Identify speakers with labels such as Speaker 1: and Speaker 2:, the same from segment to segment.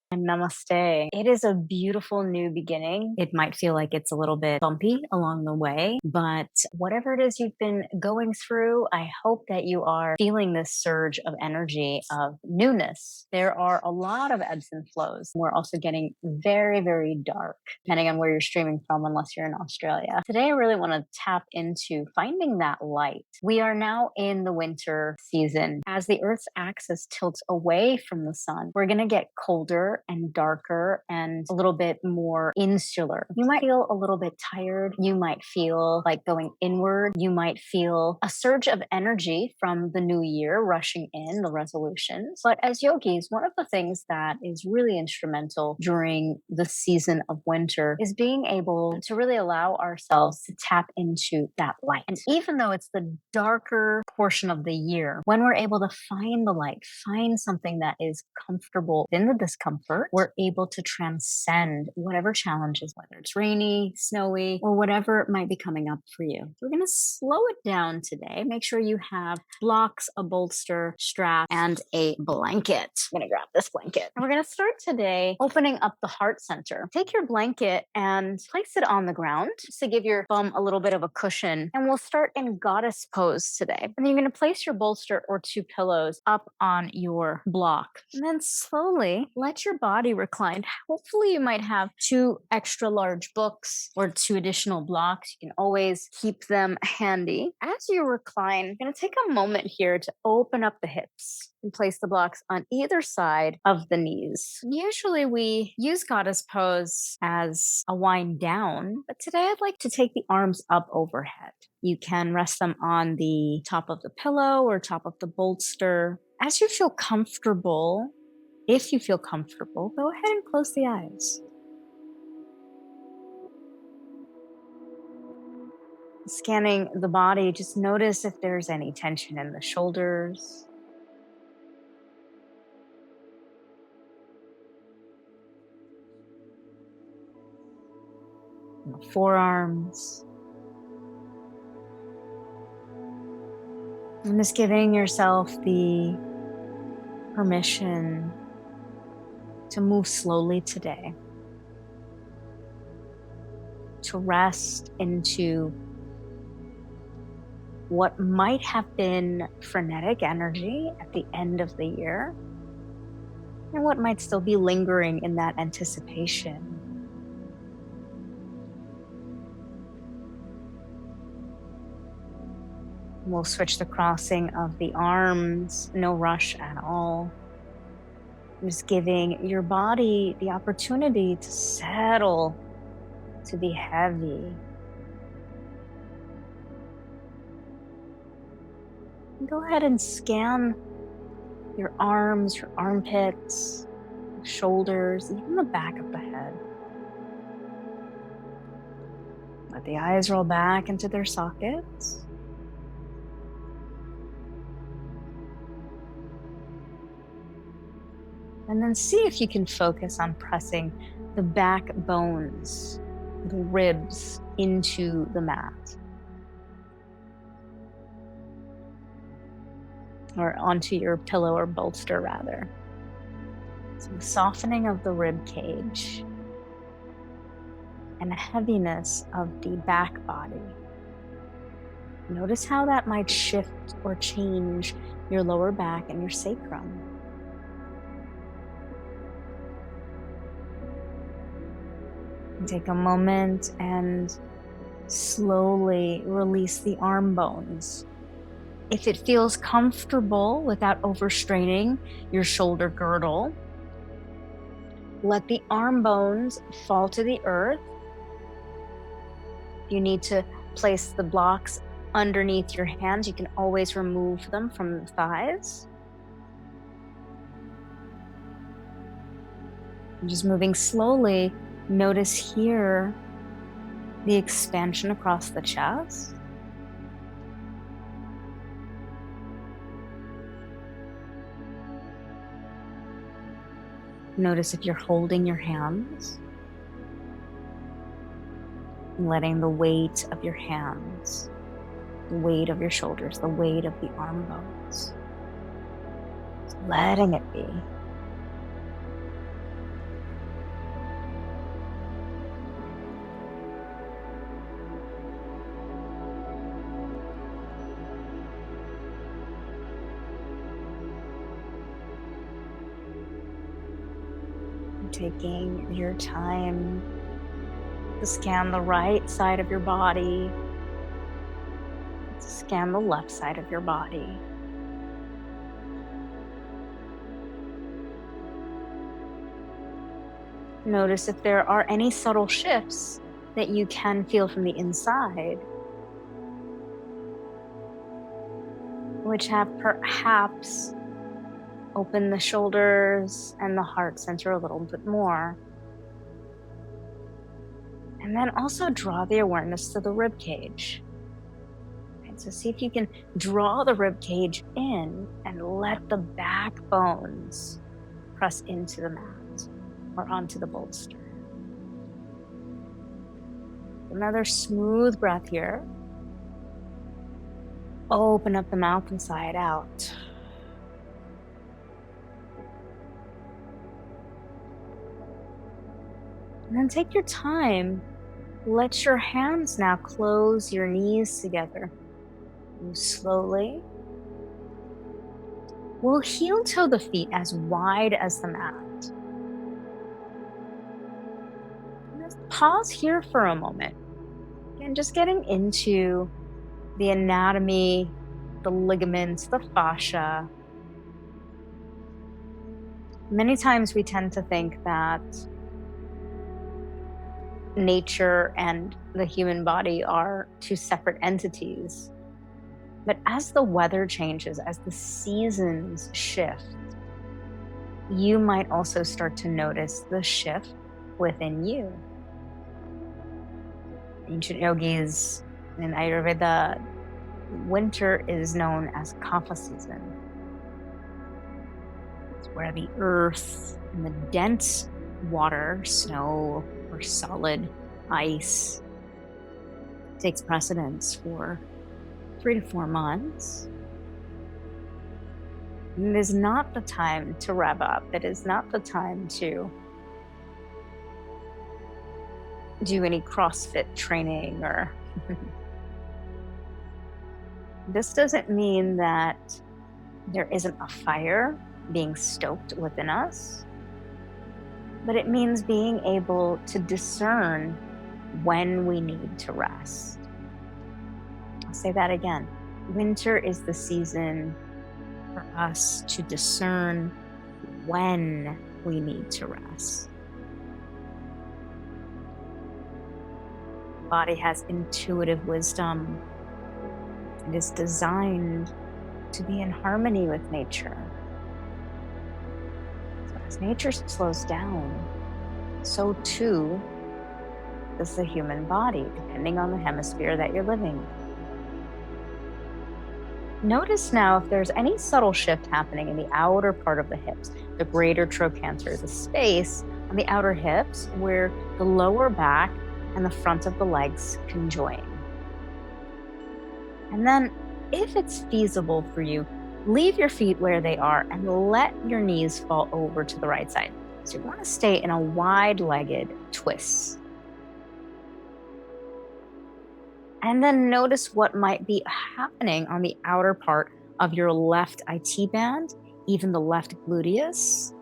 Speaker 1: And namaste. It is a beautiful new beginning. It might feel like it's a little bit bumpy along the way, but whatever it is you've been going through, I hope that you are feeling this surge of energy of newness. There are a lot of ebbs and flows. We're also getting very, very dark, depending on where you're streaming from, unless you're in Australia. Today, I really want to tap into finding that light. We are now in the winter season. As the Earth's axis tilts away from the sun, we're going to get colder and darker and a little bit more insular. You might feel a little bit tired. You might feel like going inward. You might feel a surge of energy from the new year rushing in, the resolutions. But as yogis, one of the things that is really instrumental during the season of winter is being able to really allow ourselves to tap into that light. And even though it's the darker portion of the year, when we're able to find the light, find something that is comfortable in the discomfort, we're able to transcend whatever challenges, whether it's rainy, snowy, or whatever might be coming up for you. We're going to slow it down today. Make sure you have blocks, a bolster, strap, and a blanket. I'm going to grab this blanket. And we're going to start today opening up the heart center. Take your blanket and place it on the ground just to give your bum a little bit of a cushion. And we'll start in goddess pose today. And then you're going to place your bolster or two pillows up on your block. And then slowly let your body recline. Hopefully you might have two extra large books or two additional blocks. You can always keep them handy. As you recline, you're going to take a moment here to open up the hips and place the blocks on either side of the knees. Usually we use goddess pose as a wind down, but today I'd like to take the arms up overhead. You can rest them on the top of the pillow or top of the bolster. As you feel comfortable, if you feel comfortable, go ahead and close the eyes. Scanning the body, just notice if there's any tension in the shoulders, in the forearms. And just giving yourself the permission to move slowly today, to rest into what might have been frenetic energy at the end of the year, and what might still be lingering in that anticipation. We'll switch the crossing of the arms, no rush at all. Just giving your body the opportunity to settle, to be heavy. And go ahead and scan your arms, your armpits, shoulders, even the back of the head. Let the eyes roll back into their sockets. And then see if you can focus on pressing the back bones, the ribs into the mat. Or onto your pillow or bolster rather. So softening of the rib cage and a heaviness of the back body. Notice how that might shift or change your lower back and your sacrum. Take a moment and slowly release the arm bones. If it feels comfortable without overstraining your shoulder girdle, let the arm bones fall to the earth. You need to place the blocks underneath your hands. You can always remove them from the thighs. And just moving slowly, notice here the expansion across the chest. Notice if you're holding your hands, letting the weight of your hands, the weight of your shoulders, the weight of the arm bones, just letting it be. Taking your time to scan the right side of your body, to scan the left side of your body. Notice if there are any subtle shifts that you can feel from the inside, which have perhaps opened the shoulders and the heart center a little bit more. And then also draw the awareness to the rib cage. Right, so see if you can draw the rib cage in and let the backbones press into the mat or onto the bolster. Another smooth breath here. Open up the mouth and sigh it out. And then take your time. Let your hands now close your knees together. Move slowly. We'll heel toe the feet as wide as the mat. Just pause here for a moment. And just getting into the anatomy, the ligaments, the fascia. Many times we tend to think that nature and the human body are two separate entities. But as the weather changes, as the seasons shift, you might also start to notice the shift within you. Ancient yogis in Ayurveda, winter is known as kapha season. It's where the earth and the dense water, snow or solid ice, takes precedence for 3 to 4 months. And it is not the time to rev up. It is not the time to do any CrossFit training or this doesn't mean that there isn't a fire being stoked within us, but it means being able to discern when we need to rest. I'll say that again. Winter is the season for us to discern when we need to rest. The body has intuitive wisdom. It is designed to be in harmony with nature. So as nature slows down, so too does the human body, depending on the hemisphere that you're living. Notice now if there's any subtle shift happening in the outer part of the hips, the greater trochanter, the space on the outer hips where the lower back and the front of the legs can join. And then, if it's feasible for you, leave your feet where they are and let your knees fall over to the right side. So you want to stay in a wide-legged twist. And then notice what might be happening on the outer part of your left IT band, even the left gluteus.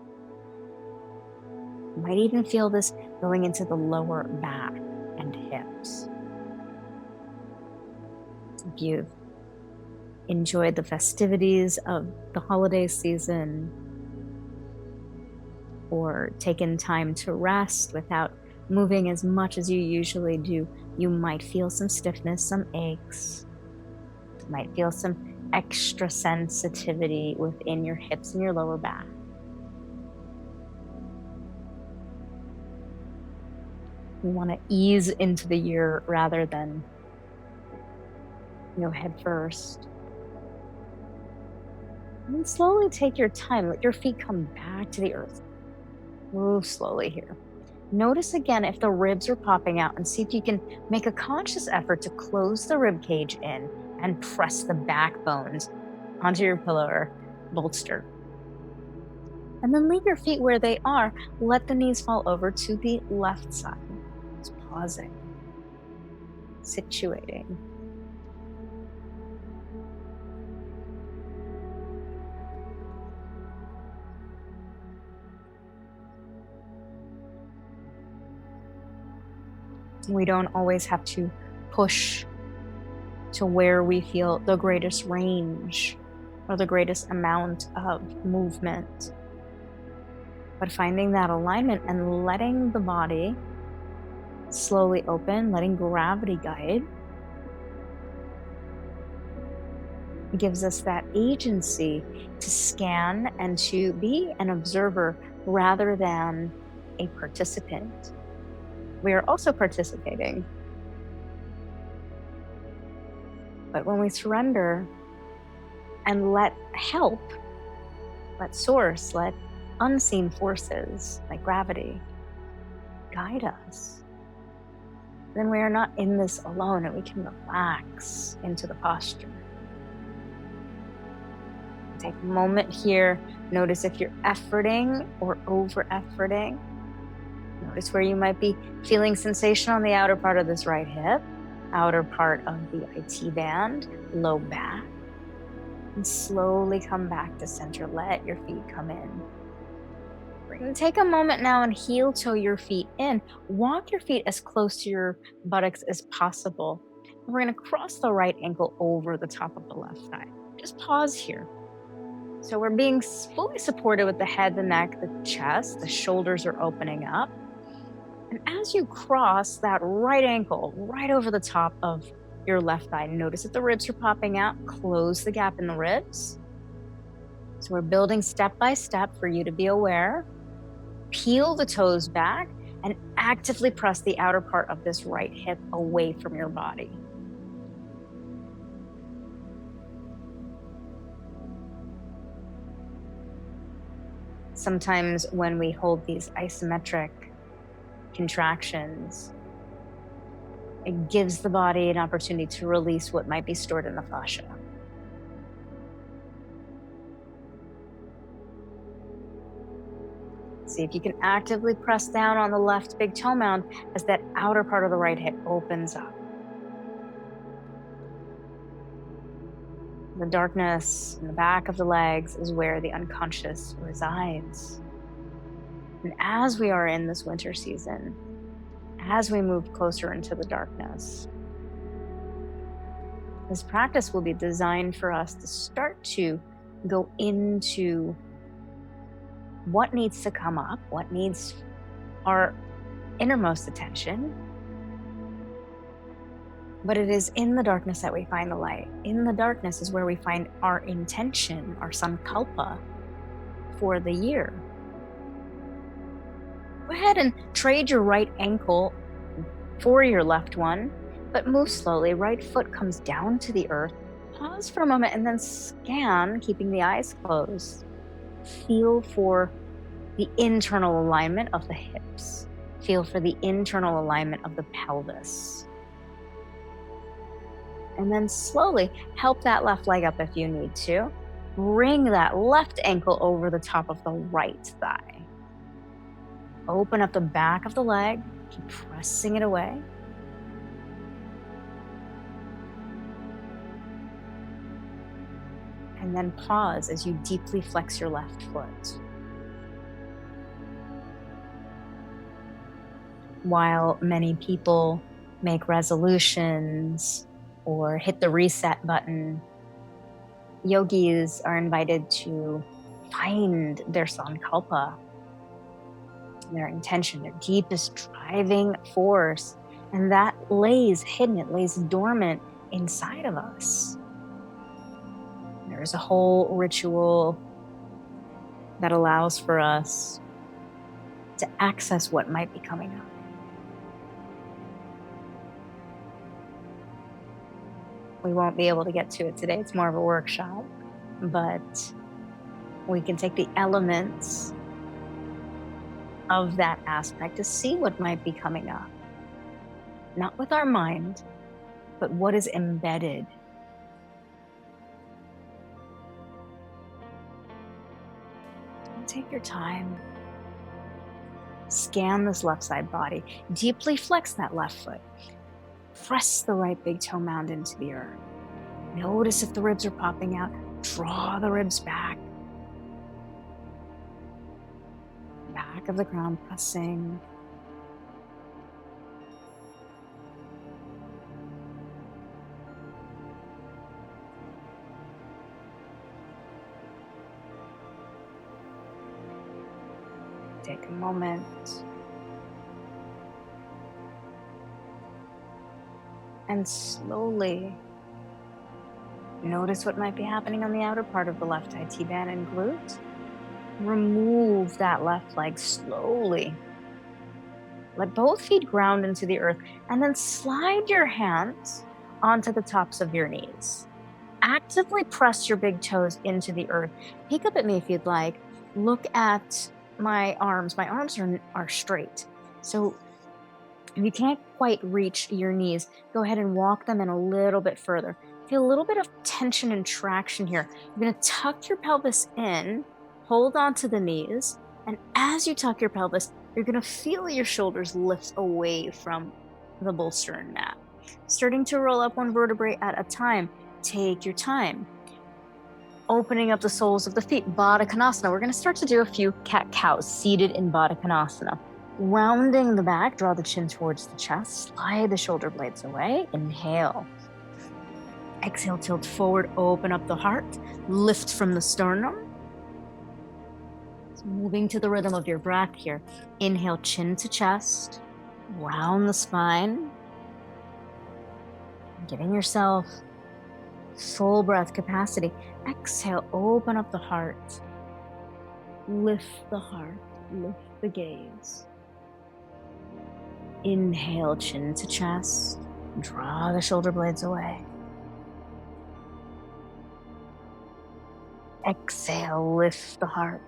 Speaker 1: You might even feel this going into the lower back and hips. If you've enjoyed the festivities of the holiday season or taken time to rest without moving as much as you usually do, you might feel some stiffness, some aches. You might feel some extra sensitivity within your hips and your lower back. You want to ease into the year rather than go head first. And then slowly take your time. Let your feet come back to the earth. Move slowly here. Notice again if the ribs are popping out and see if you can make a conscious effort to close the rib cage in and press the backbones onto your pillow or bolster. And then leave your feet where they are. Let the knees fall over to the left side. Just pausing, situating. We don't always have to push to where we feel the greatest range or the greatest amount of movement. But finding that alignment and letting the body slowly open, letting gravity guide, it gives us that agency to scan and to be an observer rather than a participant. We are also participating. But when we surrender and let help, let source, let unseen forces like gravity guide us, then we are not in this alone and we can relax into the posture. Take a moment here. Notice if you're efforting or over-efforting. Notice where you might be feeling sensation on the outer part of this right hip, outer part of the IT band, low back. And slowly come back to center. Let your feet come in. We're going to take a moment now and heel toe your feet in. Walk your feet as close to your buttocks as possible. And we're going to cross the right ankle over the top of the left thigh. Just pause here. So we're being fully supported with the head, the neck, the chest. The shoulders are opening up. And as you cross that right ankle right over the top of your left thigh, notice that the ribs are popping out. Close the gap in the ribs. So we're building step by step for you to be aware. Peel the toes back and actively press the outer part of this right hip away from your body. Sometimes when we hold these isometric contractions, it gives the body an opportunity to release what might be stored in the fascia. See if you can actively press down on the left big toe mound as that outer part of the right hip opens up. The darkness in the back of the legs is where the unconscious resides. And as we are in this winter season, as we move closer into the darkness, this practice will be designed for us to start to go into what needs to come up, what needs our innermost attention. But it is in the darkness that we find the light. In the darkness is where we find our intention, our sankalpa for the year. Go ahead and trade your right ankle for your left one, but move slowly. Right foot comes down to the earth. Pause for a moment and then scan, keeping the eyes closed. Feel for the internal alignment of the hips. Feel for the internal alignment of the pelvis. And then slowly help that left leg up if you need to. Bring that left ankle over the top of the right thigh. Open up the back of the leg. Keep pressing it away. And then pause as you deeply flex your left foot. While many people make resolutions or hit the reset button, yogis are invited to find their sankalpa, their intention, their deepest driving force. And that lays hidden, it lays dormant inside of us. There's a whole ritual that allows for us to access what might be coming up. We won't be able to get to it today. It's more of a workshop, but we can take the elements of that aspect to see what might be coming up. Not with our mind, but what is embedded. Take your time. Scan this left side body. Deeply flex that left foot. Press the right big toe mound into the earth. Notice if the ribs are popping out. Draw the ribs back. Back of the crown pressing. moment. And slowly notice what might be happening on the outer part of the left IT band and glute. Remove that left leg slowly. Let both feet ground into the earth, and then slide your hands onto the tops of your knees. Actively press your big toes into the earth. Peek up at me if you'd like. Look at my arms. My arms are straight. So if you can't quite reach your knees, go ahead and walk them in a little bit further. Feel a little bit of tension and traction here. You're going to tuck your pelvis in, hold on to the knees, and as you tuck your pelvis, you're going to feel your shoulders lift away from the bolster and mat. Starting to roll up one vertebrae at a time. Take your time. Opening up the soles of the feet, bada konasana. We're going to start to do a few cat-cows seated in bada konasana. Rounding the back, draw the chin towards the chest, slide the shoulder blades away. Inhale. Exhale, tilt forward, open up the heart, lift from the sternum. So moving to the rhythm of your breath here. Inhale, chin to chest, round the spine. Giving yourself full breath capacity. Exhale, open up the heart. Lift the heart, lift the gaze. Inhale, chin to chest. Draw the shoulder blades away. Exhale, lift the heart.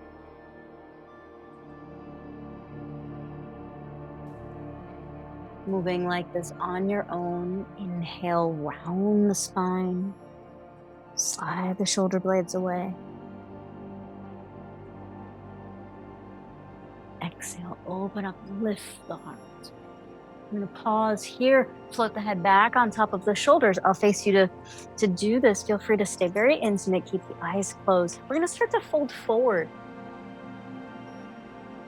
Speaker 1: Moving like this on your own. Inhale, round the spine. Slide the shoulder blades away. Exhale, open up, lift the heart. I'm going to pause here, float the head back on top of the shoulders. I'll face you to do this. Feel free to stay very intimate, keep the eyes closed. We're going to start to fold forward.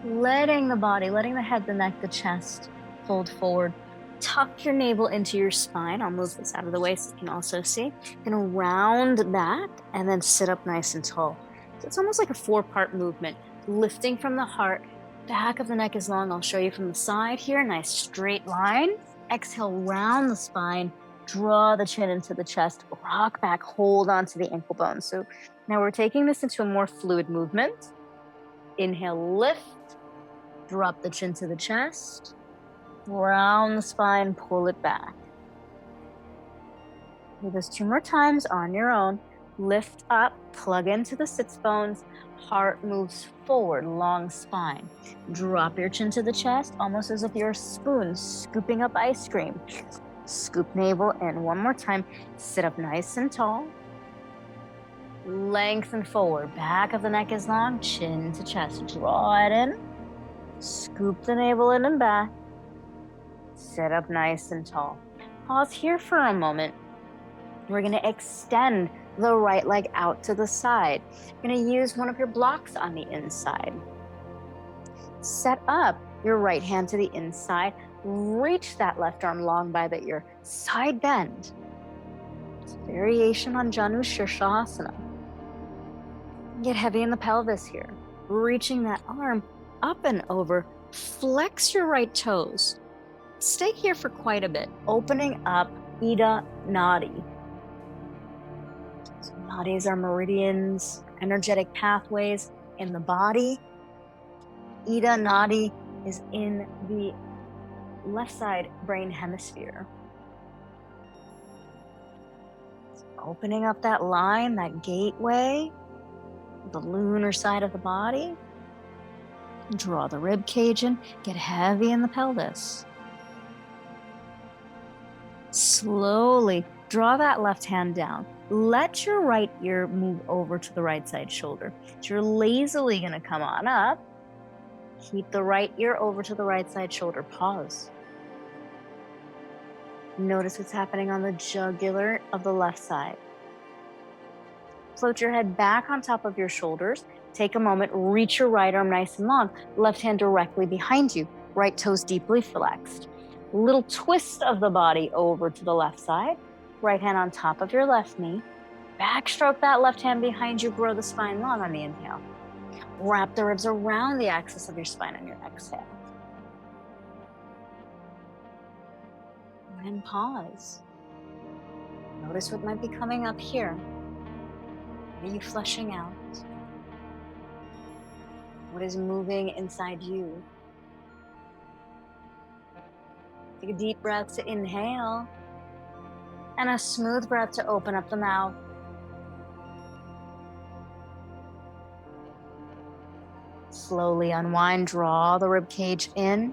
Speaker 1: Letting the body, letting the head, the neck, the chest fold forward. Tuck your navel into your spine. I'll move this out of the way so you can also see. Going to round back and then sit up nice and tall. So it's almost like a 4-part movement. Lifting from the heart. Back of the neck is long. I'll show you from the side here. Nice straight line. Exhale, round the spine. Draw the chin into the chest. Rock back. Hold on to the ankle bones. So now we're taking this into a more fluid movement. Inhale, lift. Drop the chin to the chest. Round the spine. Pull it back. Do this 2 more times on your own. Lift up. Plug into the sits bones. Heart moves forward, long spine. Drop your chin to the chest, almost as if you're a spoon scooping up ice cream. Scoop navel in 1 more time. Sit up nice and tall. Lengthen forward. Back of the neck is long. Chin to chest. Draw it in. Scoop the navel in and back. Sit up nice and tall. Pause here for a moment. We're going to extend the right leg out to the side. You're going to use one of your blocks on the inside. Set up your right hand to the inside. Reach that left arm long by the ear. Side bend. It's a variation on Janu Sirsasana. Get heavy in the pelvis here. Reaching that arm up and over. Flex your right toes. Stay here for quite a bit. Opening up 𝗔𝗿𝘁𝘁𝘀𝘀. Nadi. So nadis are meridians, energetic pathways in the body. 𝗔𝗿𝘁𝘁𝘁 nadi is in the left side brain hemisphere. So opening up that line, that gateway, the lunar side of the body. Draw the rib cage in, get heavy in the pelvis. Slowly draw that left hand down. Let your right ear move over to the right side shoulder. So you're lazily going to come on up. Keep the right ear over to the right side shoulder. Pause. Notice what's happening on the jugular of the left side. Float your head back on top of your shoulders. Take a moment, reach your right arm nice and long. Left hand directly behind you. Right toes deeply flexed. Little twist of the body over to the left side. Right hand on top of your left knee. Backstroke that left hand behind you. Grow the spine long on the inhale. Wrap the ribs around the axis of your spine on your exhale. And pause. Notice what might be coming up here. What are you flushing out? What is moving inside you? Take a deep breath to inhale and a smooth breath to open up the mouth. Slowly unwind, draw the rib cage in.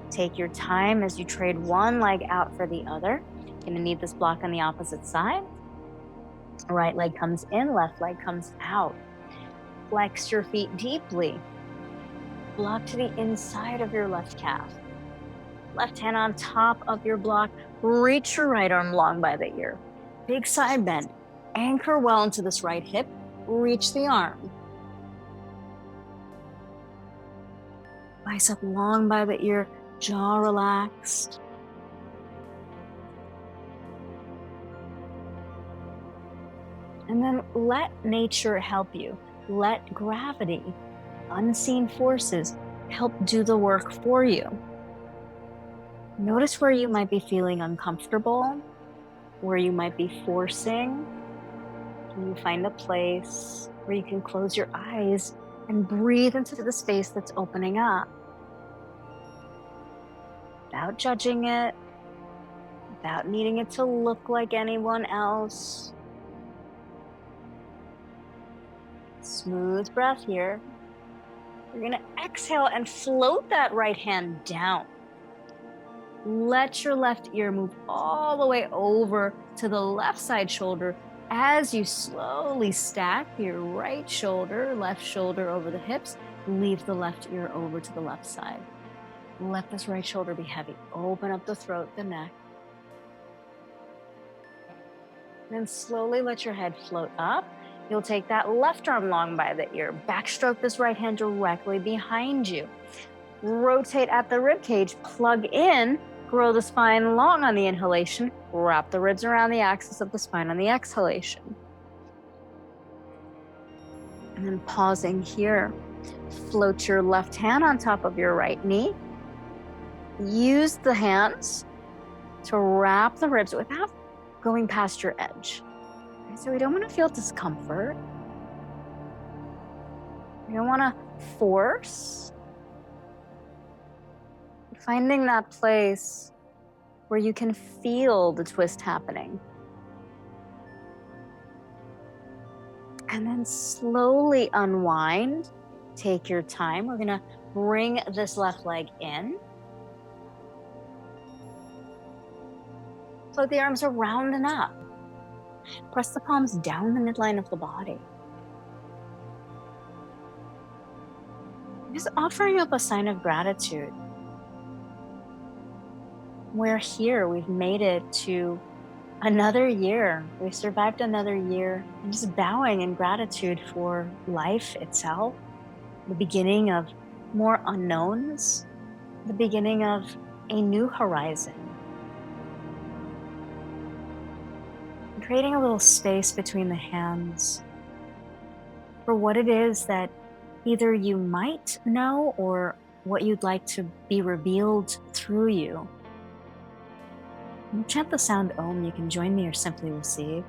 Speaker 1: Take your time as you trade one leg out for the other. You're gonna need this block on the opposite side. Right leg comes in, left leg comes out. Flex your feet deeply. Block to the inside of your left calf. Left hand on top of your block. Reach your right arm long by the ear. Big side bend. Anchor well into this right hip. Reach the arm. Bicep long by the ear. Jaw relaxed. And then let nature help you. Let gravity, unseen forces, help do the work for you. Notice where you might be feeling uncomfortable, where you might be forcing. Can you find a place where you can close your eyes and breathe into the space that's opening up? Without judging it, without needing it to look like anyone else. Smooth breath here. You're gonna exhale and float that right hand down. Let your left ear move all the way over to the left side shoulder as you slowly stack your right shoulder, left shoulder over the hips. Leave the left ear over to the left side. Let this right shoulder be heavy. Open up the throat, the neck. Then slowly let your head float up. You'll take that left arm long by the ear. Backstroke this right hand directly behind you. Rotate at the rib cage. Plug in. Grow the spine long on the inhalation. Wrap the ribs around the axis of the spine on the exhalation. And then pausing here. Float your left hand on top of your right knee. Use the hands to wrap the ribs without going past your edge. So we don't want to feel discomfort. We don't want to force. Finding that place where you can feel the twist happening. And then slowly unwind. Take your time. We're going to bring this left leg in. Float the arms around and up. Press the palms down the midline of the body. Just offering up a sign of gratitude. We're here. We've made it to another year. We've survived another year. I'm just bowing in gratitude for life itself, the beginning of more unknowns, the beginning of a new horizon. Creating a little space between the hands for what it is that either you might know or what you'd like to be revealed through you. When you chant the sound Om, you can join me or simply receive.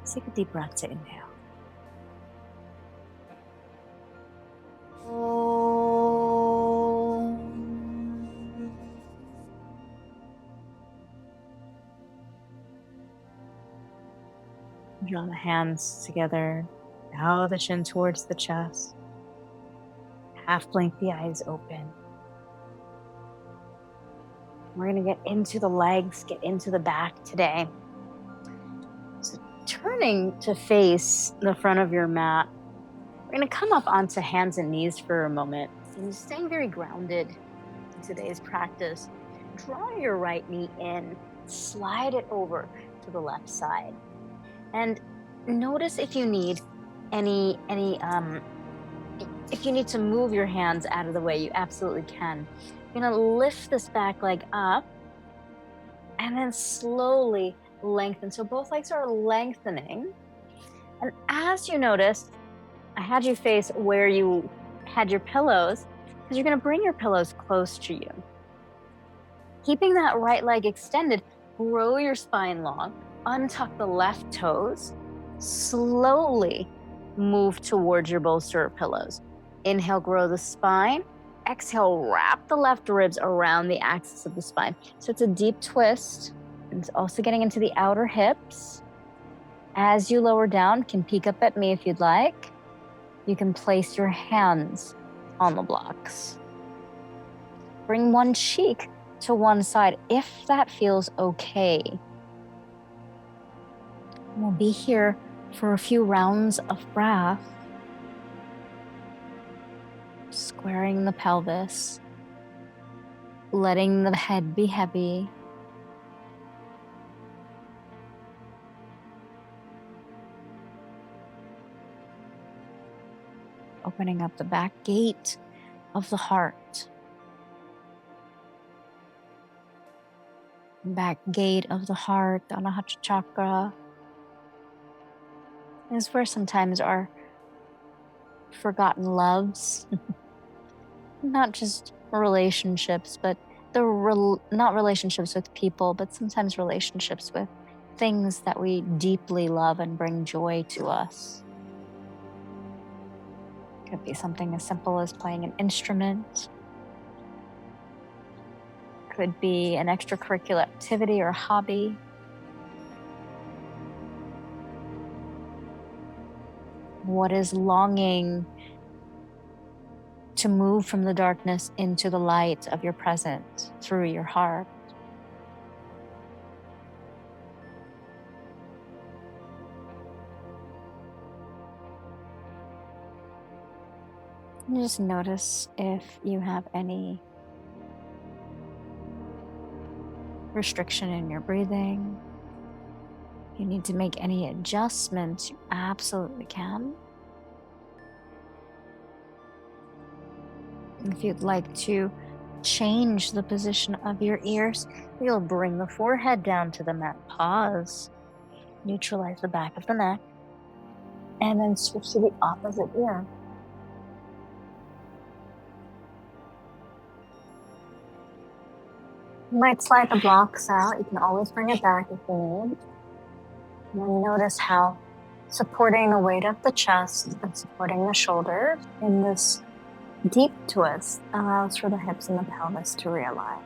Speaker 1: Let's take a deep breath to inhale. Draw the hands together, bow the chin towards the chest, half blink the eyes open. We're going to get into the legs, get into the back today. So turning to face the front of your mat, we're going to come up onto hands and knees for a moment. And staying very grounded in today's practice, draw your right knee in, slide it over to the left side. And notice if you need if you need to move your hands out of the way, you absolutely can. You're gonna lift this back leg up and then slowly lengthen. So both legs are lengthening. And as you notice, I had you face where you had your pillows because you're going to bring your pillows close to you. Keeping that right leg extended, grow your spine long, untuck the left toes, slowly move towards your bolster or pillows. Inhale, grow the spine. Exhale, wrap the left ribs around the axis of the spine. So it's a deep twist. And it's also getting into the outer hips. As you lower down, can peek up at me if you'd like. You can place your hands on the blocks. Bring one cheek to one side if that feels okay. We'll be here for a few rounds of breath. Squaring the pelvis, letting the head be heavy. Opening up the back gate of the heart. Back gate of the heart, the Anahata chakra, is where sometimes our forgotten loves, not just relationships, but not relationships with people, but sometimes relationships with things that we deeply love and bring joy to us. Could be something as simple as playing an instrument. Could be an extracurricular activity or hobby. What is longing to move from the darkness into the light of your present through your heart? And just notice if you have any restriction in your breathing. If you need to make any adjustments, you absolutely can. If you'd like to change the position of your ears, you'll bring the forehead down to the mat. Pause. Neutralize the back of the neck. And then switch to the opposite ear. You might slide the blocks out. You can always bring it back if you need. And then notice how supporting the weight of the chest and supporting the shoulders in this deep twist allows for the hips and the pelvis to realign.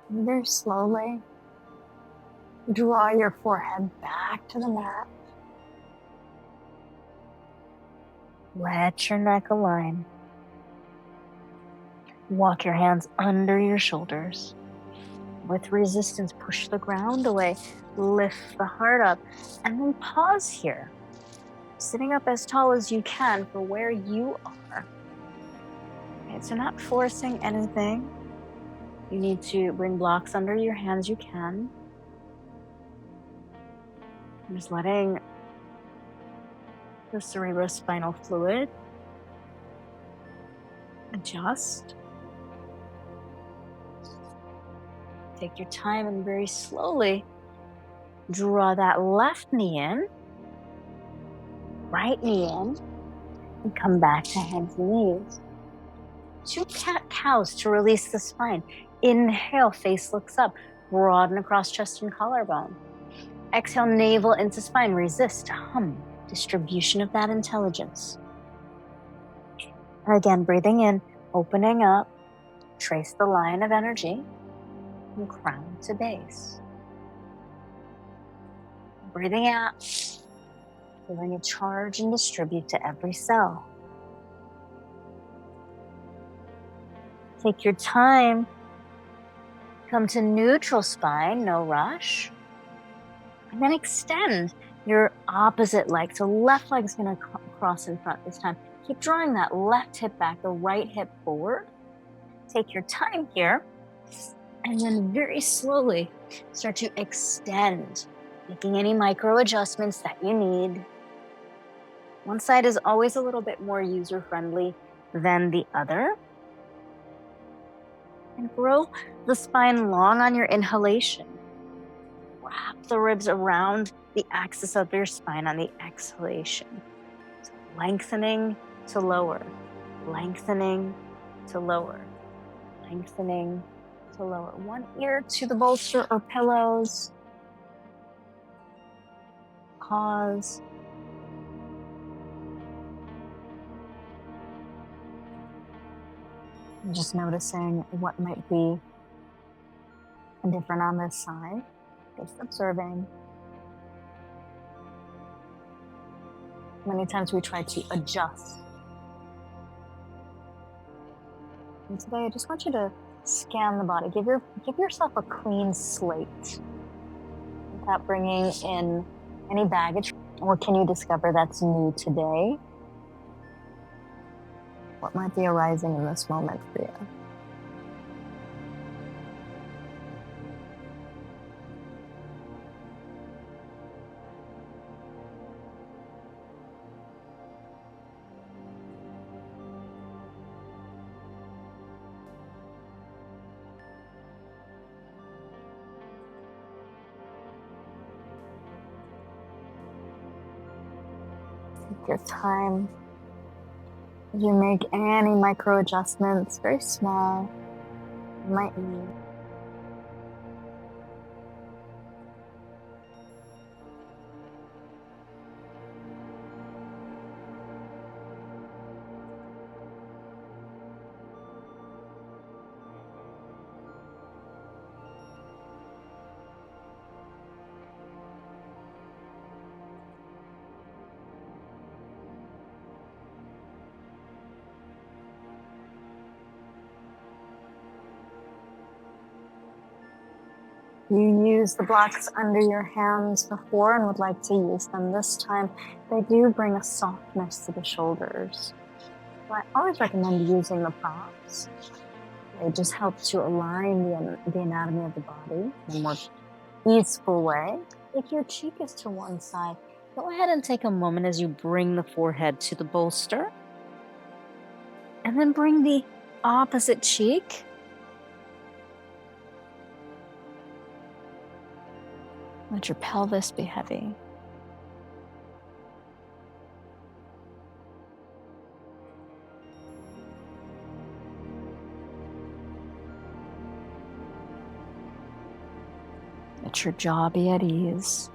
Speaker 1: Very slowly, draw your forehead back to the mat. Let your neck align. Walk your hands under your shoulders. With resistance, push the ground away. Lift the heart up. And then pause here. Sitting up as tall as you can for where you are. Okay, so not forcing anything. You need to bring blocks under your hands, you can. Just letting the cerebrospinal fluid adjust. Take your time and very slowly draw that left knee in, right knee in, and come back to hands and knees. 2 cat-cows to release the spine. Inhale, face looks up, broaden across chest and collarbone. Exhale, navel into spine, resist, hum, distribution of that intelligence. And again, breathing in, opening up, trace the line of energy from crown to base. Breathing out, feeling it charge and distribute to every cell. Take your time. Come to neutral spine, no rush. And then extend your opposite leg. So left leg's gonna cross in front this time. Keep drawing that left hip back, the right hip forward. Take your time here, and then very slowly start to extend, making any micro adjustments that you need. One side is always a little bit more user-friendly than the other. And grow the spine long on your inhalation. Wrap the ribs around the axis of your spine on the exhalation. So lengthening to lower, lengthening to lower, lengthening to lower. One ear to the bolster or pillows. Pause. And just noticing what might be different on this side. Just observing. Many times we try to adjust. And today I just want you to scan the body. Give yourself a clean slate without bringing in any baggage. What can you discover that's new today? What might be arising in this moment for you? Take your time. You make any micro adjustments, very small, you might need. You used the blocks under your hands before and would like to use them this time. They do bring a softness to the shoulders. So I always recommend using the props. They just help to align the anatomy of the body in a more easeful way. If your cheek is to one side, go ahead and take a moment as you bring the forehead to the bolster. And then bring the opposite cheek. Let your pelvis be heavy. Let your jaw be at ease.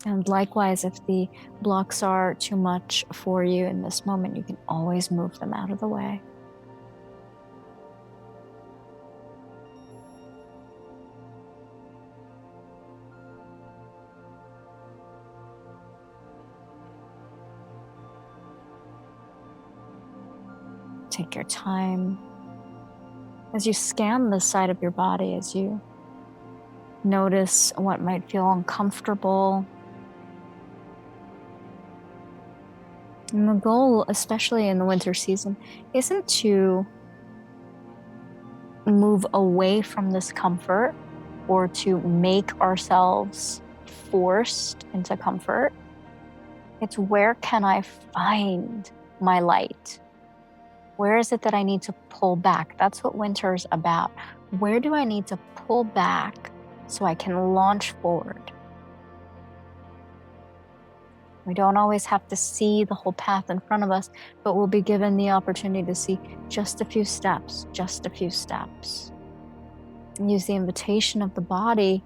Speaker 1: And likewise, if the blocks are too much for you in this moment, you can always move them out of the way. Take your time as you scan the side of your body, as you notice what might feel uncomfortable. And the goal, especially in the winter season, isn't to move away from this comfort or to make ourselves forced into comfort. It's where can I find my light? Where is it that I need to pull back? That's what winter's about. Where do I need to pull back so I can launch forward? We don't always have to see the whole path in front of us, but we'll be given the opportunity to see just a few steps, just a few steps. And use the invitation of the body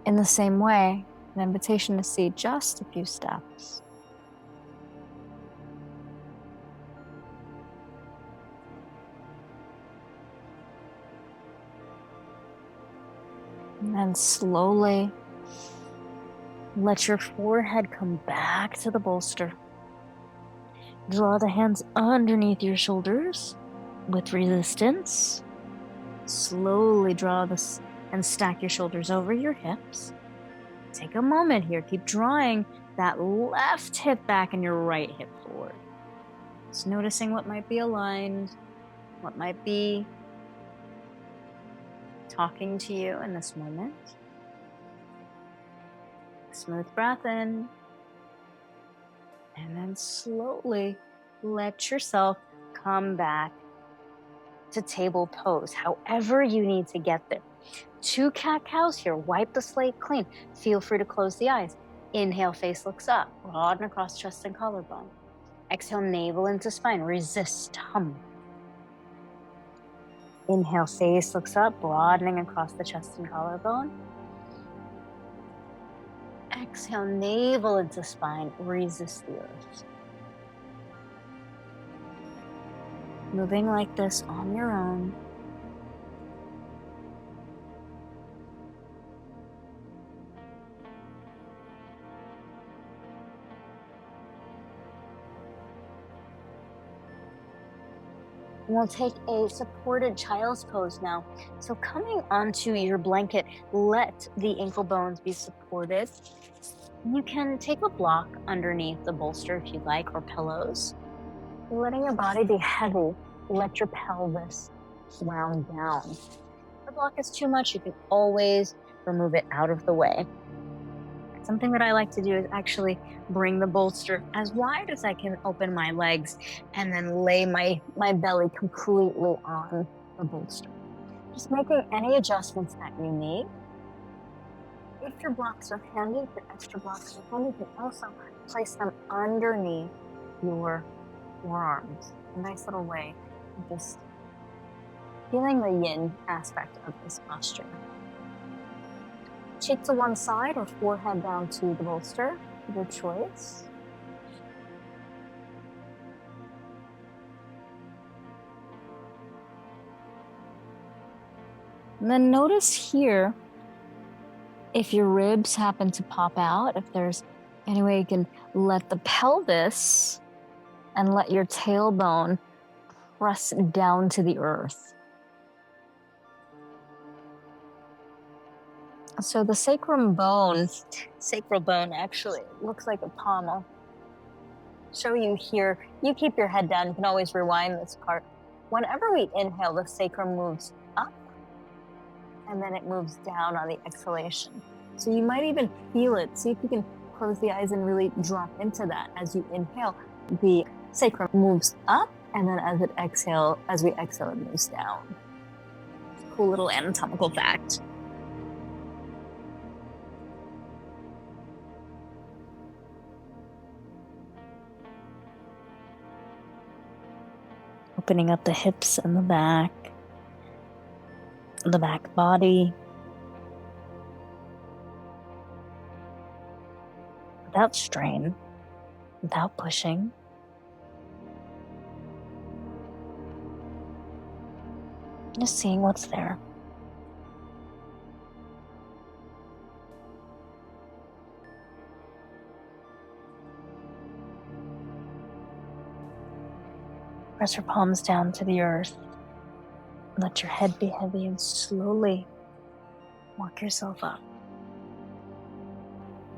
Speaker 1: in the same way, an invitation to see just a few steps. And then slowly let your forehead come back to the bolster. Draw the hands underneath your shoulders with resistance. Slowly draw this and stack your shoulders over your hips. Take a moment here. Keep drawing that left hip back and your right hip forward. Just noticing what might be aligned, what might be talking to you in this moment. Smooth breath in. And then slowly let yourself come back to table pose, however you need to get there. 2 cat-cows here. Wipe the slate clean. Feel free to close the eyes. Inhale, face looks up. Broaden across chest and collarbone. Exhale, navel into spine. Resist, hum. Inhale, face looks up, broadening across the chest and collarbone. Exhale, navel into spine. Resist the earth. Moving like this on your own. And we'll take a supported child's pose now. So coming onto your blanket, let the ankle bones be supported. You can take a block underneath the bolster if you'd like, or pillows. Letting your body be heavy, let your pelvis round down. If the block is too much, you can always remove it out of the way. Something that I like to do is actually bring the bolster as wide as I can open my legs and then lay my belly completely on the bolster. Just making any adjustments that you need. If your blocks are handy, if your extra blocks are handy, you can also place them underneath your forearms. A nice little way of just feeling the yin aspect of this posture. Cheek to one side or forehead down to the bolster, your choice. And then notice here, if your ribs happen to pop out, if there's any way you can let the pelvis and let your tailbone press down to the earth. So the sacral bone actually looks like a pommel. Show you here. You keep your head down. You can always rewind this part. Whenever we inhale, the sacrum moves up and then it moves down on the exhalation. So you might even feel it. See if you can close the eyes and really drop into that. As you inhale, the sacrum moves up, and then as we exhale, it moves down. Cool little anatomical fact. Opening up the hips and the back body. Without strain, without pushing. Just seeing what's there. Press your palms down to the earth. Let your head be heavy and slowly walk yourself up.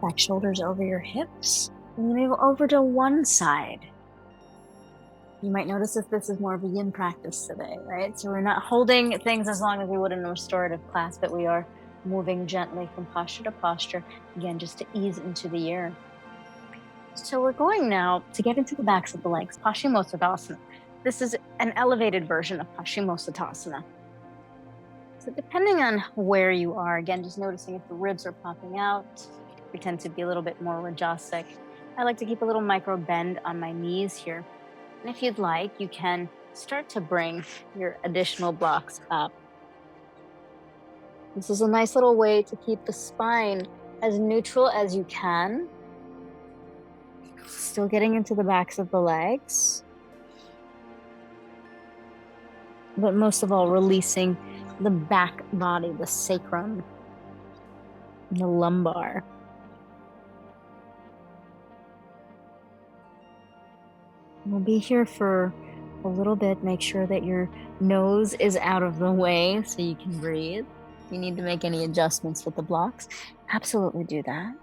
Speaker 1: Back shoulders over your hips. And then move over to one side. You might notice if this is more of a yin practice today, right? So we're not holding things as long as we would in a restorative class, but we are moving gently from posture to posture, again, just to ease into the air. So we're going now to get into the backs of the legs, Paschimottanasana. This is an elevated version of Paschimottanasana. So depending on where you are, again, just noticing if the ribs are popping out, we tend to be a little bit more rajasic. I like to keep a little micro bend on my knees here. And if you'd like, you can start to bring your additional blocks up. This is a nice little way to keep the spine as neutral as you can. Still getting into the backs of the legs. But most of all, releasing the back body, the sacrum, the lumbar. We'll be here for a little bit. Make sure that your nose is out of the way so you can breathe. If you need to make any adjustments with the blocks, absolutely do that.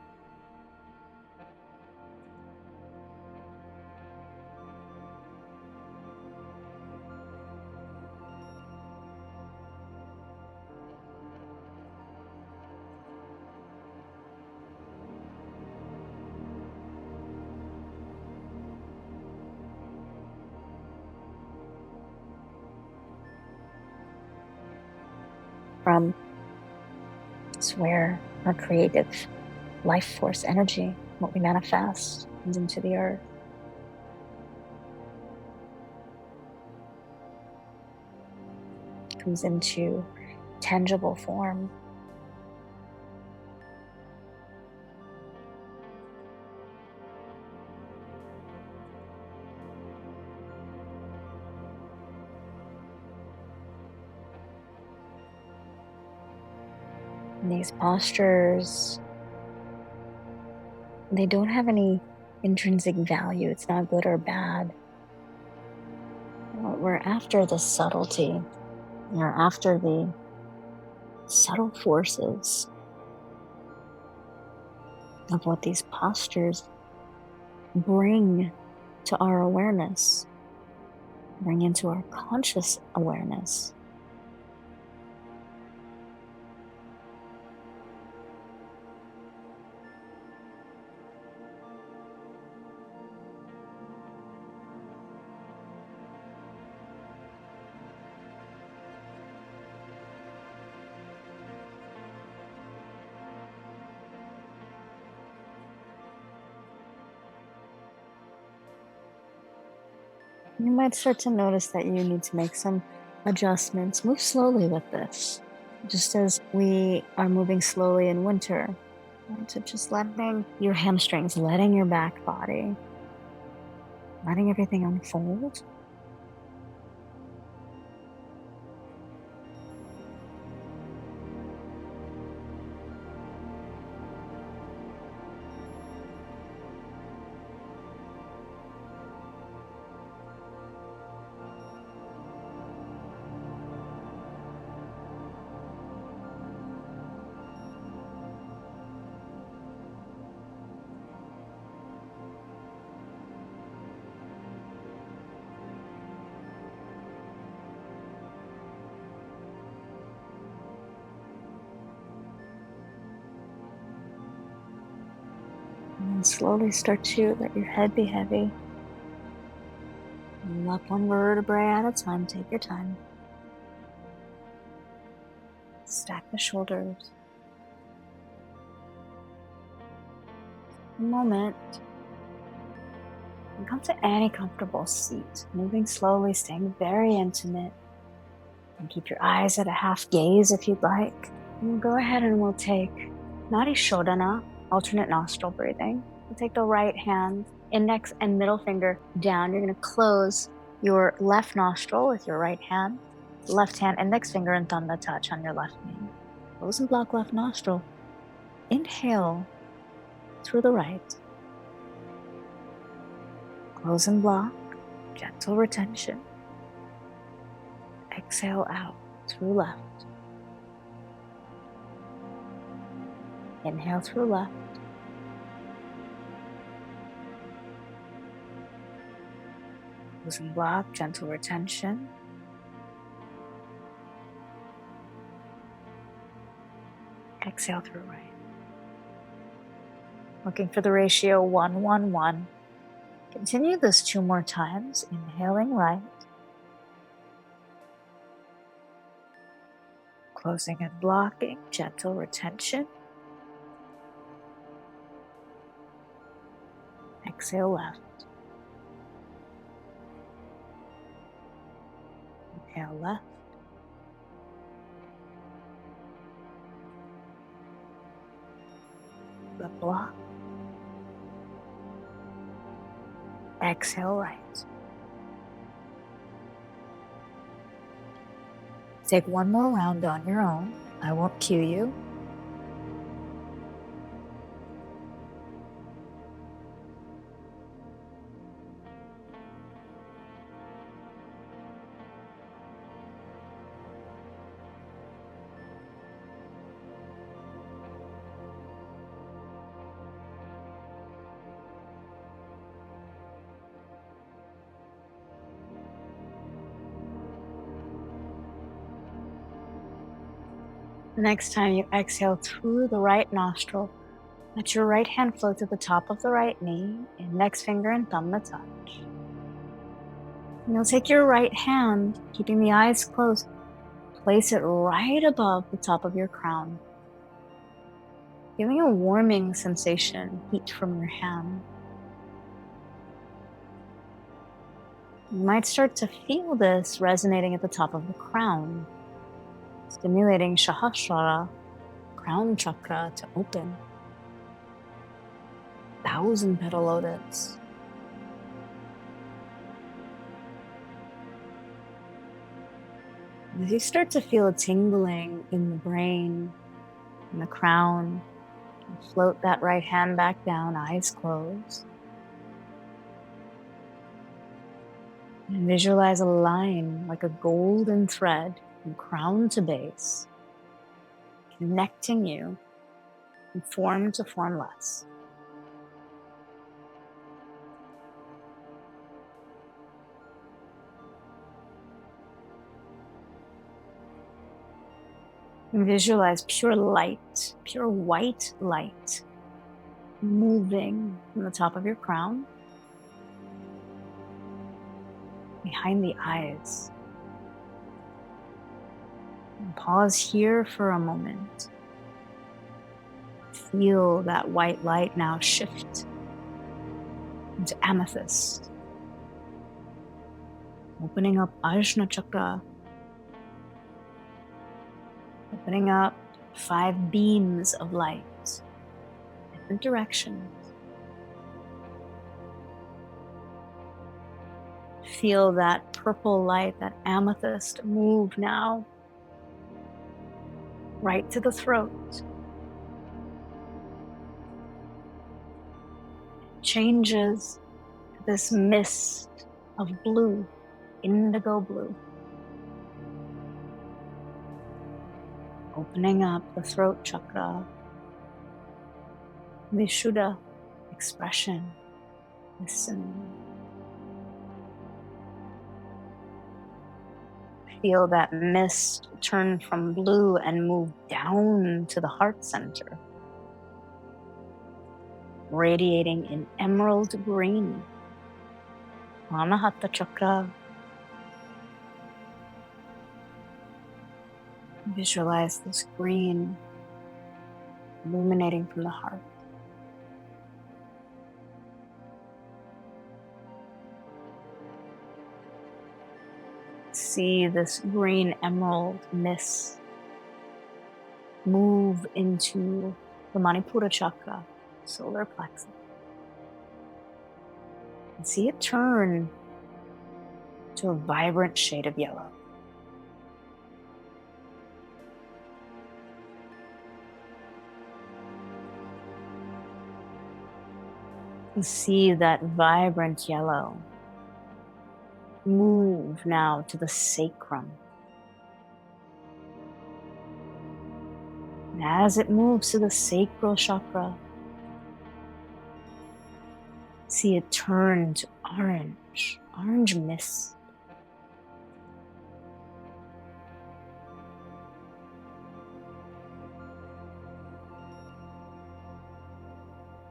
Speaker 1: From it's where our creative life force energy, what we manifest, comes into the earth. Comes into tangible form. And these postures, they don't have any intrinsic value. It's not good or bad. We're after the subtlety. We're after the subtle forces of what these postures bring to our awareness, bring into our conscious awareness. You might start to notice that you need to make some adjustments. Move slowly with this, just as we are moving slowly in winter. Right? So just letting your hamstrings, letting your back body, letting everything unfold. And slowly start to let your head be heavy. Up one vertebrae at a time. Take your time. Stack the shoulders. A moment. And come to any comfortable seat. Moving slowly, staying very intimate. And keep your eyes at a half gaze if you'd like. And we'll go ahead and we'll take nadi shodhana, alternate nostril breathing. We'll take the right hand, index and middle finger down. You're going to close your left nostril with your right hand. Left hand, index finger and thumb to touch on your left knee. Close and block left nostril. Inhale through the right. Close and block, gentle retention. Exhale out through left. Inhale through left. Close and block, gentle retention. Exhale through right. Looking for the ratio 1-1-1. Continue this 2 more times. Inhaling right. Closing and blocking, gentle retention. Exhale left. Inhale left. The block. Exhale right. Take 1 more round on your own. I won't cue you. The next time you exhale through the right nostril, let your right hand float to the top of the right knee, index finger and thumb to touch. And you'll take your right hand, keeping the eyes closed, place it right above the top of your crown, feeling a warming sensation, heat from your hand. You might start to feel this resonating at the top of the crown, stimulating Sahasrara, crown chakra, to open. 1,000-petal lotus. As you start to feel a tingling in the brain, in the crown, float that right hand back down, eyes closed. And visualize a line like a golden thread from crown to base, connecting you from form to formless. And visualize pure light, pure white light, moving from the top of your crown, behind the eyes. And pause here for a moment. Feel that white light now shift into amethyst, opening up Ajna chakra, opening up 5 beams of light, different directions. Feel that purple light, that amethyst, move now right to the throat. Changes to this mist of blue, indigo blue. Opening up the throat chakra, Vishuddha, expression, listening. Feel that mist turn from blue and move down to the heart center, radiating in emerald green. Anahata chakra. Visualize this green illuminating from the heart. See this green emerald mist move into the Manipura chakra, solar plexus. And see it turn to a vibrant shade of yellow. And see that vibrant yellow move now to the sacrum. And as it moves to the sacral chakra, see it turn to orange mist.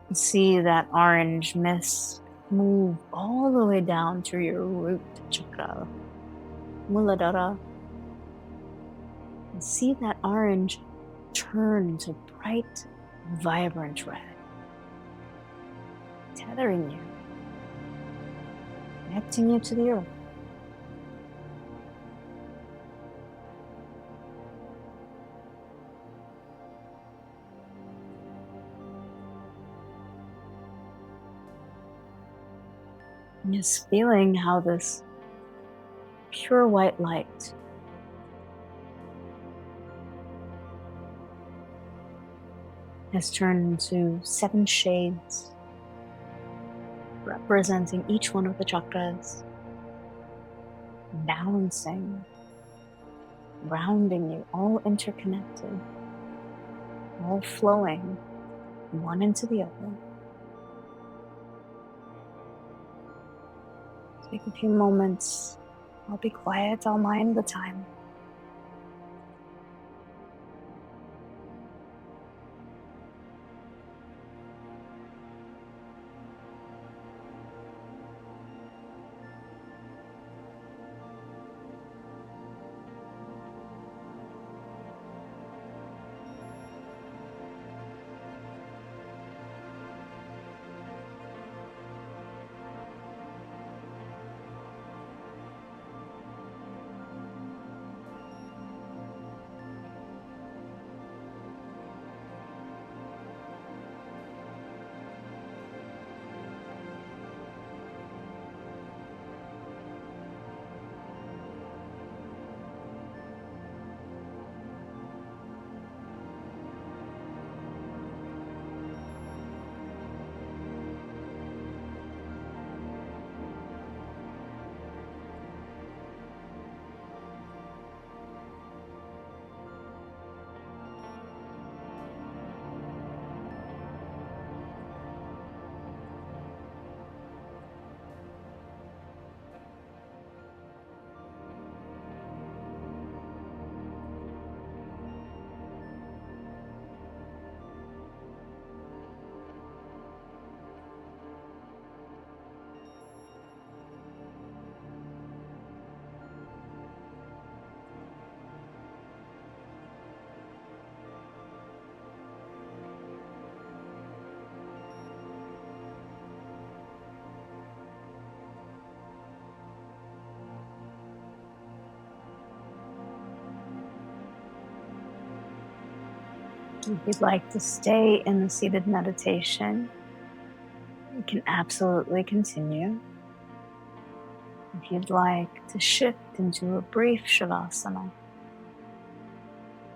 Speaker 1: And see that orange mist move all the way down to your root chakra, Muladhara. And see that orange turn to bright, vibrant red, tethering you, connecting you to the earth. And just feeling how this pure white light has turned into 7 shades, representing each one of the chakras, balancing, grounding you, all interconnected, all flowing one into the other. Take a few moments. I'll be quiet. I'll mind the time. If you'd like to stay in the seated meditation, you can absolutely continue. If you'd like to shift into a brief shavasana,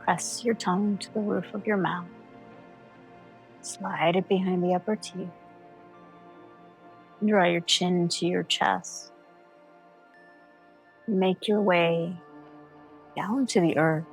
Speaker 1: press your tongue to the roof of your mouth, slide it behind the upper teeth, and draw your chin to your chest. Make your way down to the earth.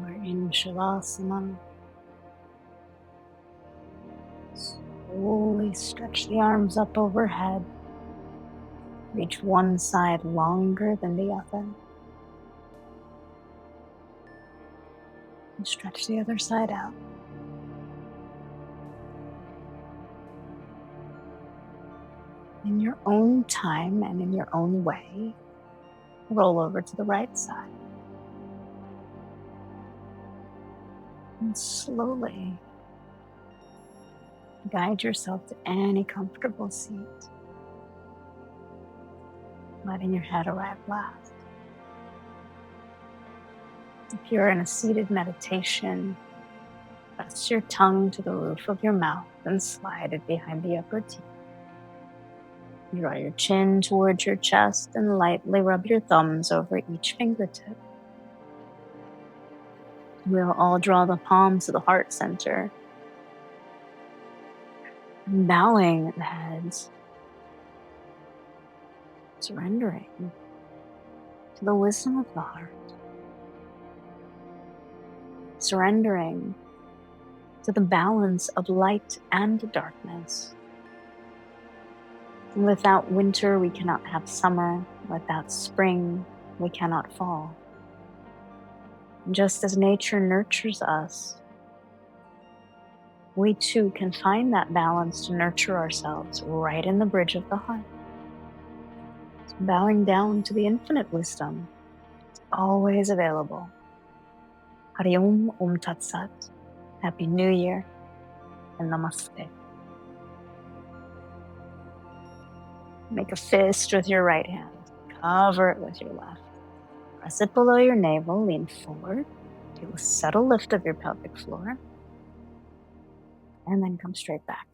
Speaker 1: We're in shavasana. Slowly stretch the arms up overhead. Reach one side longer than the other. And stretch the other side out. In your own time and in your own way, roll over to the right side. And slowly guide yourself to any comfortable seat, letting your head arrive last. If you're in a seated meditation, press your tongue to the roof of your mouth and slide it behind the upper teeth. Draw your chin towards your chest and lightly rub your thumbs over each fingertip. We'll all draw the palms to the heart center, bowing the heads, surrendering to the wisdom of the heart, surrendering to the balance of light and darkness. Without winter, we cannot have summer. Without spring, we cannot fall. Just as nature nurtures us, we too can find that balance to nurture ourselves right in the bridge of the heart. Bowing down to the infinite wisdom, always available. Hari Om Tat Sat. Happy New Year and Namaste. Make a fist with your right hand. Cover it with your left. Press it below your navel. Lean forward. Do a subtle lift of your pelvic floor. And then come straight back.